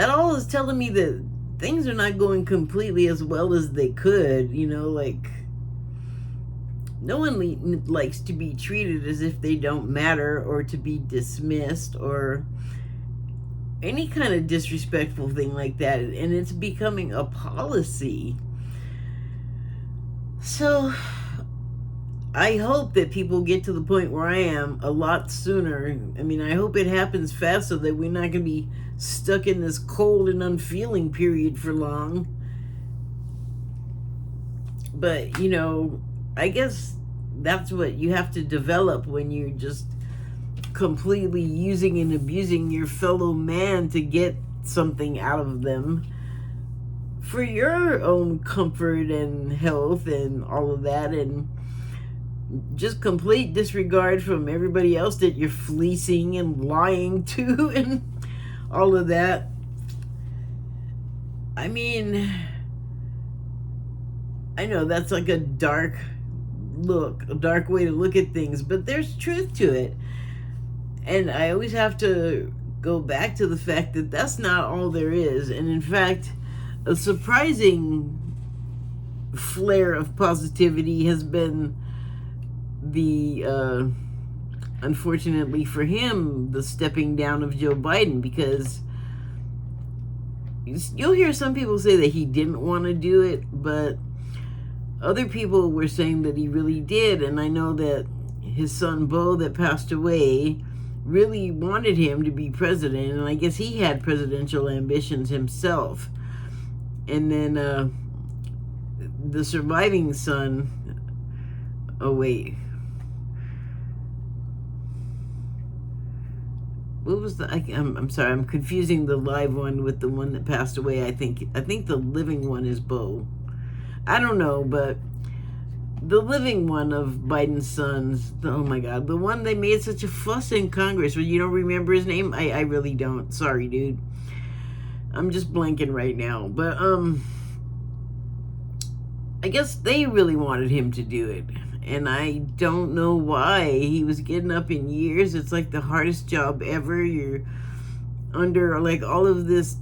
all is telling me that things are not going completely as well as they could. Like, no one likes to be treated as if they don't matter, or to be dismissed, or any kind of disrespectful thing like that, and it's becoming a policy. So I hope that people get to the point where I am a lot sooner. I mean, I hope it happens fast, so that we're not going to be stuck in this cold and unfeeling period for long. But, I guess that's what you have to develop when you're just completely using and abusing your fellow man to get something out of them for your own comfort and health and all of that, and just complete disregard from everybody else that you're fleecing and lying to and all of that. I mean, I know that's like a dark way to look at things, but there's truth to it. And I always have to go back to the fact that that's not all there is. And in fact, a surprising flare of positivity has been the, unfortunately for him, the stepping down of Joe Biden, because you'll hear some people say that he didn't want to do it, but other people were saying that he really did. And I know that his son Beau, that passed away, really wanted him to be president, and I guess he had presidential ambitions himself. And then the surviving son, what was I'm sorry, I'm confusing the live one with the one that passed away. I think the living one is Beau. I don't know, but the living one of Biden's sons. Oh my God, the one they made such a fuss in Congress. But you don't remember his name? I really don't. Sorry, dude. I'm just blanking right now. But I guess they really wanted him to do it. And I don't know why. He was getting up in years. It's like the hardest job ever. You're under like all of this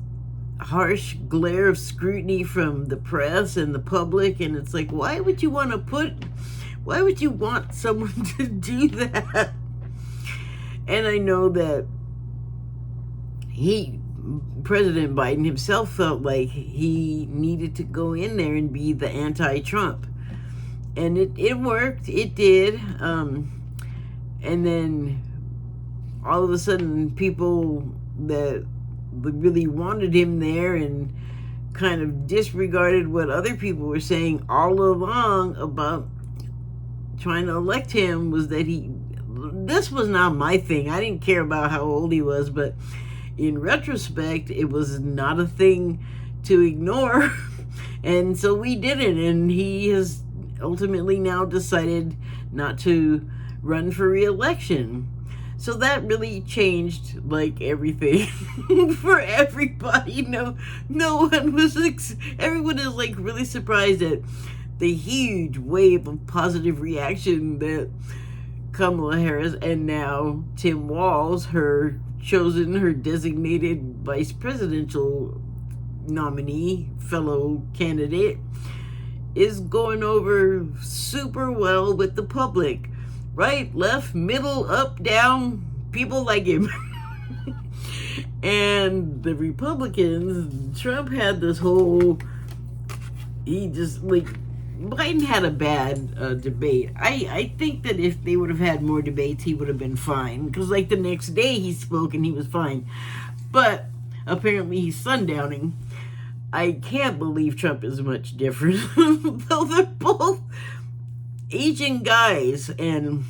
harsh glare of scrutiny from the press and the public, and it's like, why would you want someone to do that? And I know that President Biden himself felt like he needed to go in there and be the anti-Trump, and it worked. It did. And then all of a sudden people that really wanted him there and kind of disregarded what other people were saying all along about trying to elect him was that this was not my thing. I didn't care about how old he was, but in retrospect, it was not a thing to ignore. And so we did it, and he has ultimately now decided not to run for re-election. So that really changed like everything for everybody. No one was. Everyone is like really surprised at the huge wave of positive reaction that Kamala Harris and now Tim Walz, her designated vice presidential nominee, fellow candidate, is going over super well with the public. Right, left, middle, up, down, people like him. And the Republicans, Trump had this whole, Biden had a bad debate. I think that if they would have had more debates, he would have been fine. Because like the next day he spoke and he was fine. But apparently he's sundowning. I can't believe Trump is much different. Though they're both Asian guys, and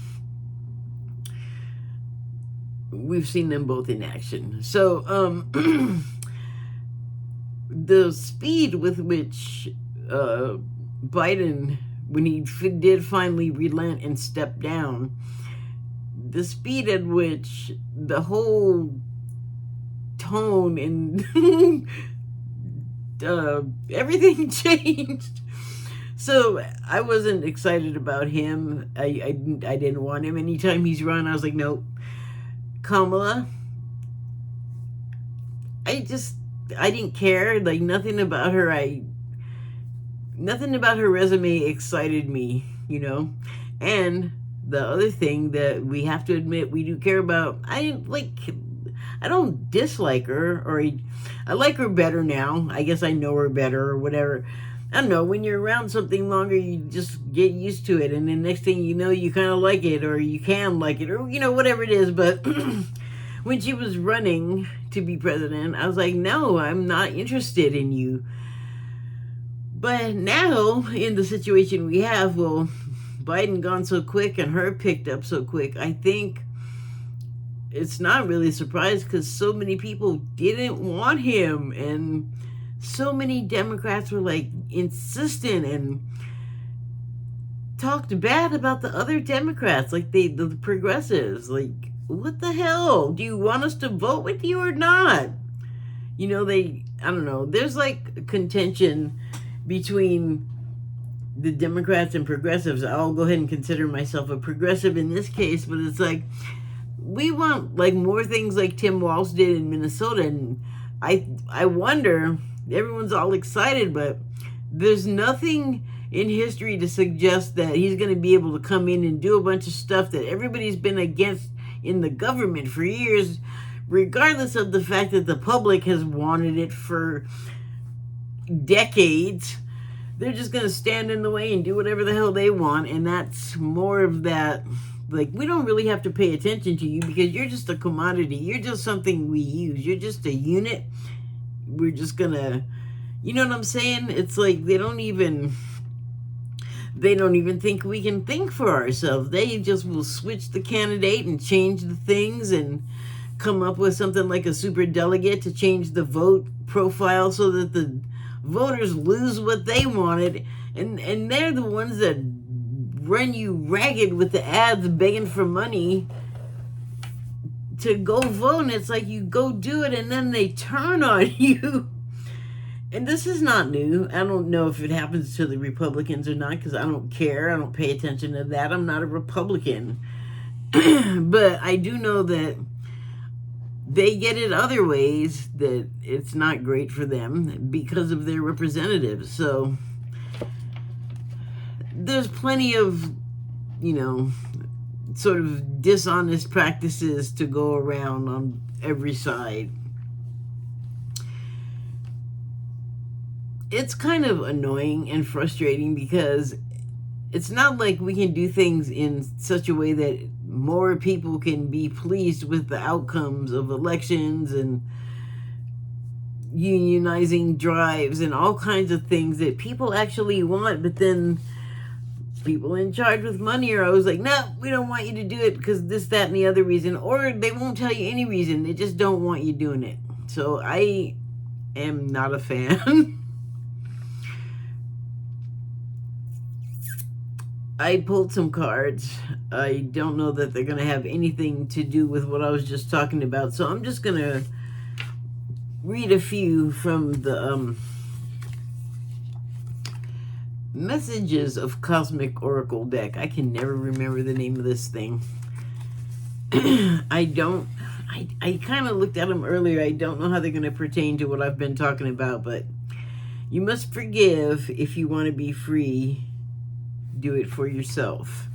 we've seen them both in action. So the speed with which Biden, when he did finally relent and step down, the speed at which the whole tone and everything changed. So I wasn't excited about him. I didn't want him. Anytime he's run, I was like, nope. Kamala, I didn't care. Like nothing about her resume excited me, you know. And the other thing that we have to admit we do care about, I don't dislike her, or I like her better now. I guess I know her better or whatever. I don't know, when you're around something longer, you just get used to it, and then next thing you know, you kind of like it, or you can like it, or, you know, whatever it is. But when she was running to be president, I was like, no, I'm not interested in you. But now, in the situation we have, well, Biden gone so quick and her picked up so quick, I think it's not really a surprise because so many people didn't want him, and so many Democrats were like insistent and talked bad about the other Democrats, like the progressives. Like, what the hell? Do you want us to vote with you or not? You know, I don't know. There's like contention between the Democrats and progressives. I'll go ahead and consider myself a progressive in this case, but it's like, we want like more things like Tim Walz did in Minnesota, and I wonder, everyone's all excited, but there's nothing in history to suggest that he's going to be able to come in and do a bunch of stuff that everybody's been against in the government for years, regardless of the fact that the public has wanted it for decades. They're just going to stand in the way and do whatever the hell they want, and that's more of that, like, we don't really have to pay attention to you because you're just a commodity. You're just something we use. You're just a unit. We're just going to, you know what I'm saying? It's like they don't even think we can think for ourselves. They just will switch the candidate and change the things and come up with something like a super delegate to change the vote profile so that the voters lose what they wanted. And they're the ones that run you ragged with the ads begging for money to go vote, and it's like you go do it and then they turn on you. And this is not new. I don't know if it happens to the Republicans or not, because I don't care. I don't pay attention to that. I'm not a Republican. But I do know that they get it other ways that it's not great for them because of their representatives. So there's plenty of, sort of dishonest practices to go around on every side. It's kind of annoying and frustrating because it's not like we can do things in such a way that more people can be pleased with the outcomes of elections and unionizing drives and all kinds of things that people actually want, but then people in charge with money are always like, no, we don't want you to do it because this, that, and the other reason, or they won't tell you any reason. They just don't want you doing it. So I am not a fan. I pulled some cards. I don't know that they're going to have anything to do with what I was just talking about. So I'm just going to read a few from the Messages of Cosmic Oracle deck. I can never remember the name of this thing. I kind of looked at them earlier. I don't know how they're going to pertain to what I've been talking about, but you must forgive if you want to be free. Do it for yourself.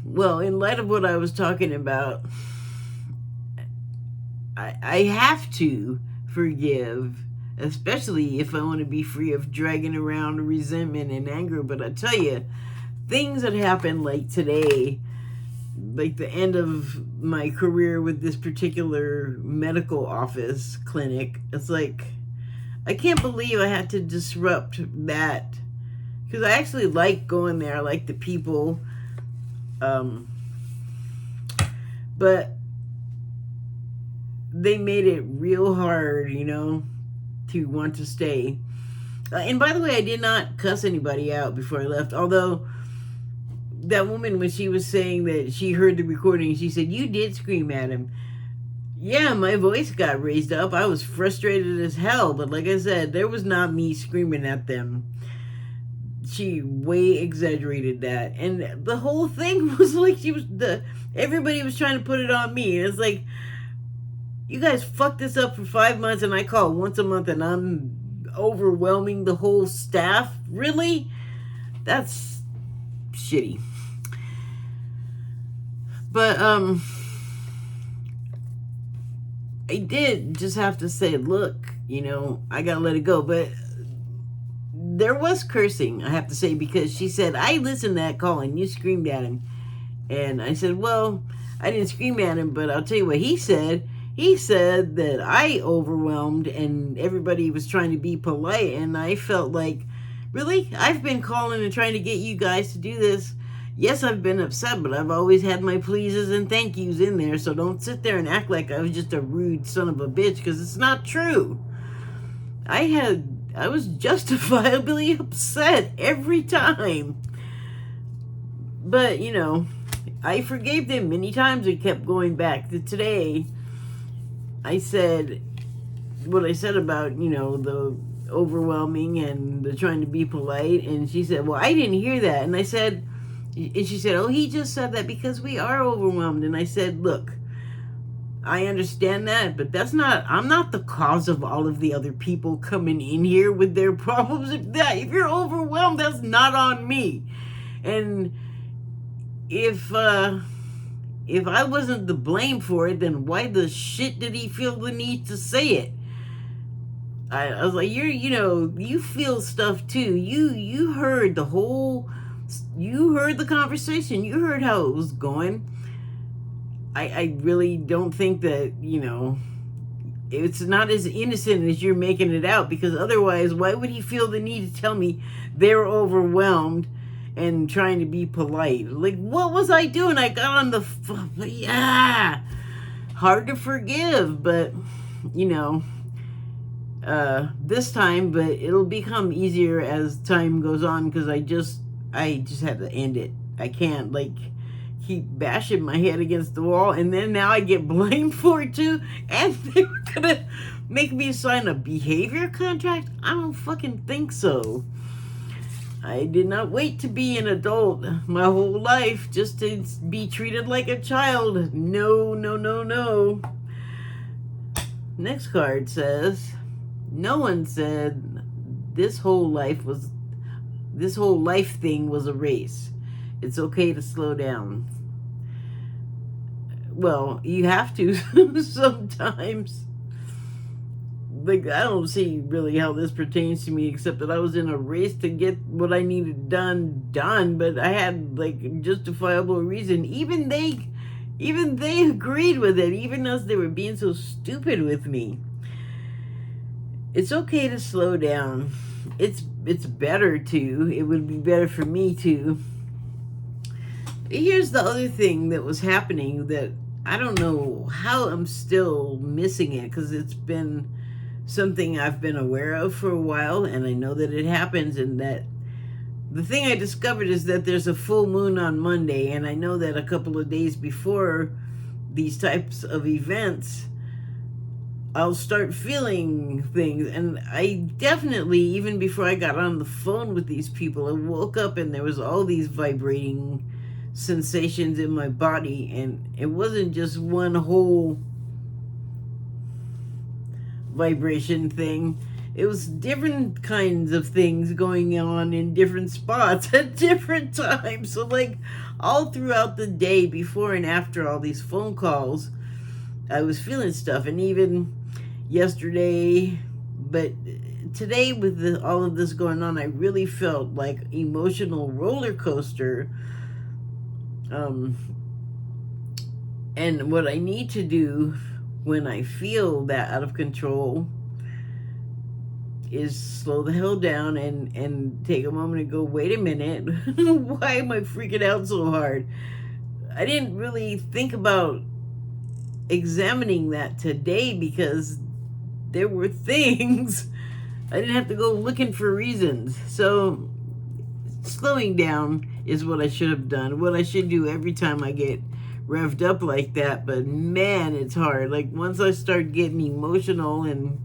Well, in light of what I was talking about, I have to forgive, especially if I want to be free of dragging around resentment and anger. But I tell you, things that happen like today, like the end of my career with this particular medical office clinic, it's like, I can't believe I had to disrupt that. Because I actually like going there. I like the people. But they made it real hard, to want to stay. And by the way, I did not cuss anybody out before I left. Although, that woman, when she was saying that she heard the recording, she said, you did scream at him. Yeah, my voice got raised up. I was frustrated as hell. But like I said, there was not me screaming at them. She way exaggerated that, and the whole thing was like everybody was trying to put it on me. And it's like, you guys fucked this up for 5 months, and I call once a month, and I'm overwhelming the whole staff. Really? That's shitty. But I did just have to say, look, I gotta let it go. But there was cursing, I have to say, because she said, I listened to that call and you screamed at him. And I said, well, I didn't scream at him, but I'll tell you what he said. He said that I overwhelmed and everybody was trying to be polite. And I felt like, really? I've been calling and trying to get you guys to do this. Yes, I've been upset, but I've always had my pleases and thank yous in there. So don't sit there and act like I was just a rude son of a bitch, because it's not true. I was justifiably upset every time. But, I forgave them many times and kept going back. Today, I said what I said about, the overwhelming and the trying to be polite. And she said, well, I didn't hear that. And she said, oh, he just said that because we are overwhelmed. And I said, look, I understand that, but I'm not the cause of all of the other people coming in here with their problems. If you're overwhelmed, that's not on me. And if I wasn't the blame for it, then why the shit did he feel the need to say it? I was like, you feel stuff too. You heard the conversation. You heard how it was going. I really don't think that, it's not as innocent as you're making it out, because otherwise, why would he feel the need to tell me they're overwhelmed and trying to be polite? Like, what was I doing? I got on hard to forgive, but, this time, but it'll become easier as time goes on, because I just I just had to end it. I can't, like, keep bashing my head against the wall, and then now I get blamed for it too, and they were gonna make me sign a behavior contract? I don't fucking think so. I did not wait to be an adult my whole life just to be treated like a child. No, no, no, no. Next card says, no one said this whole life thing was a race. It's okay to slow down. Well, you have to sometimes. Like, I don't see really how this pertains to me, except that I was in a race to get what I needed done, but I had, like, justifiable reason. Even they agreed with it, even as they were being so stupid with me. It's okay to slow down. It's better to. It would be better for me to. Here's the other thing that was happening that I don't know how I'm still missing it, because it's been something I've been aware of for a while, and I know that it happens, and that the thing I discovered is that there's a full moon on Monday, and I know that a couple of days before these types of events, I'll start feeling things. And I definitely, even before I got on the phone with these people, I woke up and there was all these vibrating sensations in my body, and it wasn't just one whole vibration thing. It was different kinds of things going on in different spots at different times. So, like, all throughout the day, before and after all these phone calls, I was feeling stuff. And even yesterday, but today with all of this going on, I really felt like emotional roller coaster. And what I need to do when I feel that out of control is slow the hell down and take a moment and go, wait a minute, why am I freaking out so hard? I didn't really think about examining that today, because there were things I didn't have to go looking for reasons. So slowing down is what I should have done, what I should do every time I get revved up like that. But man, it's hard. Like, once I start getting emotional, and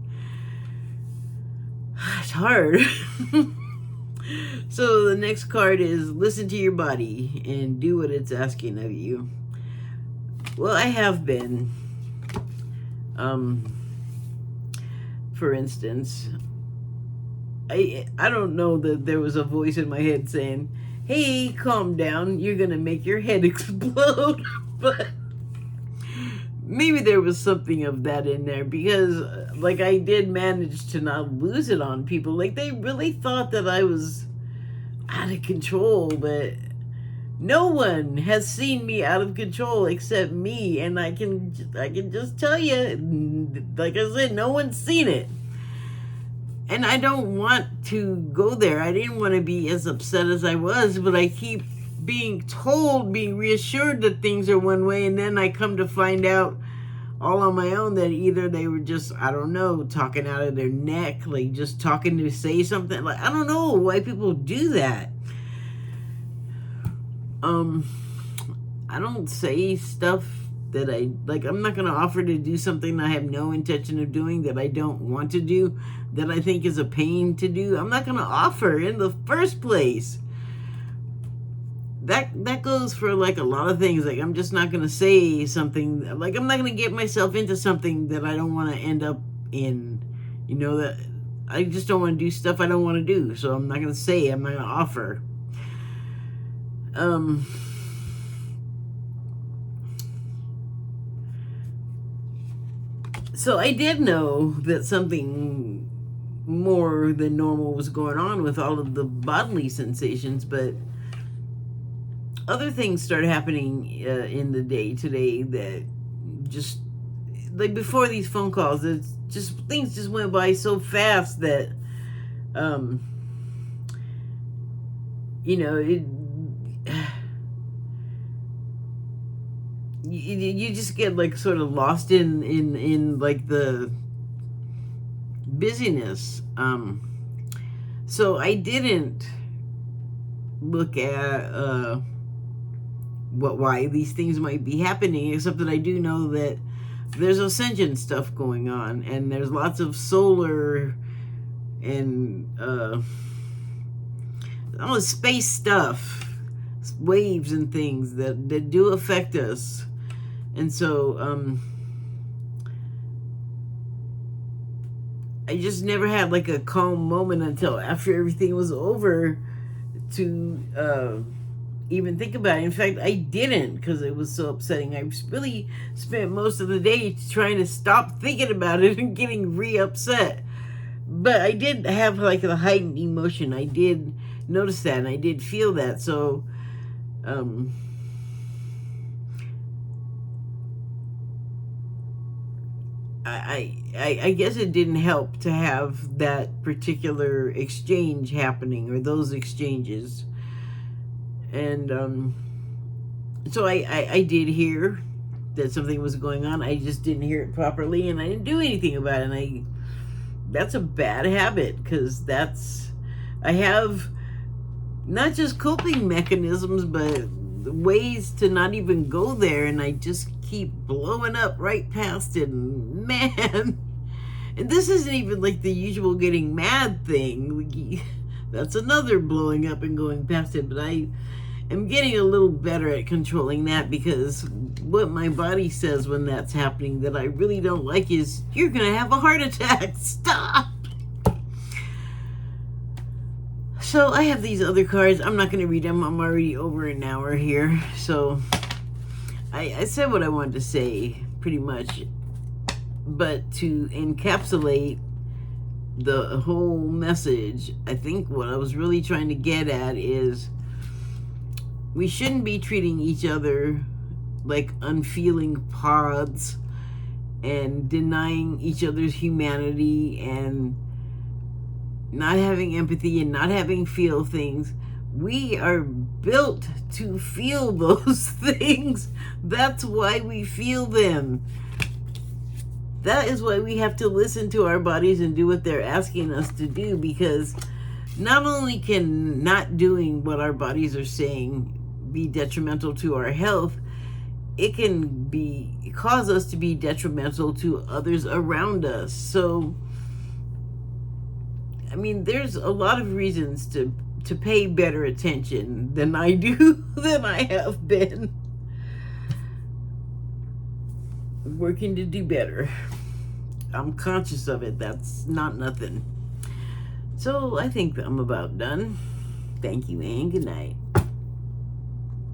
it's hard. So the next card is listen to your body and do what it's asking of you. Well, I have been. For instance, I don't know that there was a voice in my head saying, hey, calm down, you're gonna make your head explode. But maybe there was something of that in there, because like, I did manage to not lose it on people. Like, they really thought that I was out of control, but no one has seen me out of control except me, and I can just tell you, like I said, no one's seen it. And I don't want to go there. I didn't want to be as upset as I was, but I keep being reassured that things are one way, and then I come to find out all on my own that either they were just, I don't know, talking out of their neck, like just talking to say something. Like, I don't know why people do that. I don't say stuff that I'm not going to offer to do something I have no intention of doing, that I don't want to do, that I think is a pain to do. I'm not going to offer in the first place. That goes for, like, a lot of things. Like, I'm just not going to say something, like, I'm not going to get myself into something that I don't want to end up in, you know, that I just don't want to do stuff I don't want to do. So I'm not going to say, I'm not going to offer. So I did know that something more than normal was going on with all of the bodily sensations, but other things started happening in the day today that just, like, before these phone calls, it's just, things just went by so fast that, you know, you just get, like, sort of lost in like the busyness. So I didn't look at why these things might be happening, except that I do know that there's ascension stuff going on, and there's lots of solar and all the space stuff, waves and things that do affect us. And so I just never had like a calm moment until after everything was over to even think about it. In fact, I didn't, because it was so upsetting. I really spent most of the day trying to stop thinking about it and getting re-upset. But I did have like a heightened emotion. I did notice that, and I did feel that. So I guess it didn't help to have that particular exchange happening, or those exchanges. And so I did hear that something was going on. I just didn't hear it properly, and I didn't do anything about it. And that's a bad habit, because I have not just coping mechanisms, but ways to not even go there, and I just keep blowing up right past it. And man, and this isn't even like the usual getting mad thing. That's another blowing up and going past it. But I am getting a little better at controlling that, because what my body says when that's happening that I really don't like is, you're gonna have a heart attack, stop. So I have these other cards. I'm not going to read them. I'm already over an hour here. So I said what I wanted to say, pretty much. But to encapsulate the whole message, I think what I was really trying to get at is, we shouldn't be treating each other like unfeeling pods and denying each other's humanity and not having empathy and not having feel things. We are built to feel those things. That's why we feel them. That is why we have to listen to our bodies and do what they're asking us to do, because not only can not doing what our bodies are saying be detrimental to our health, it can cause us to be detrimental to others around us. So I mean, there's a lot of reasons to pay better attention than I do, than I have been. Working to do better. I'm conscious of it. That's not nothing. So I think I'm about done. Thank you and good night.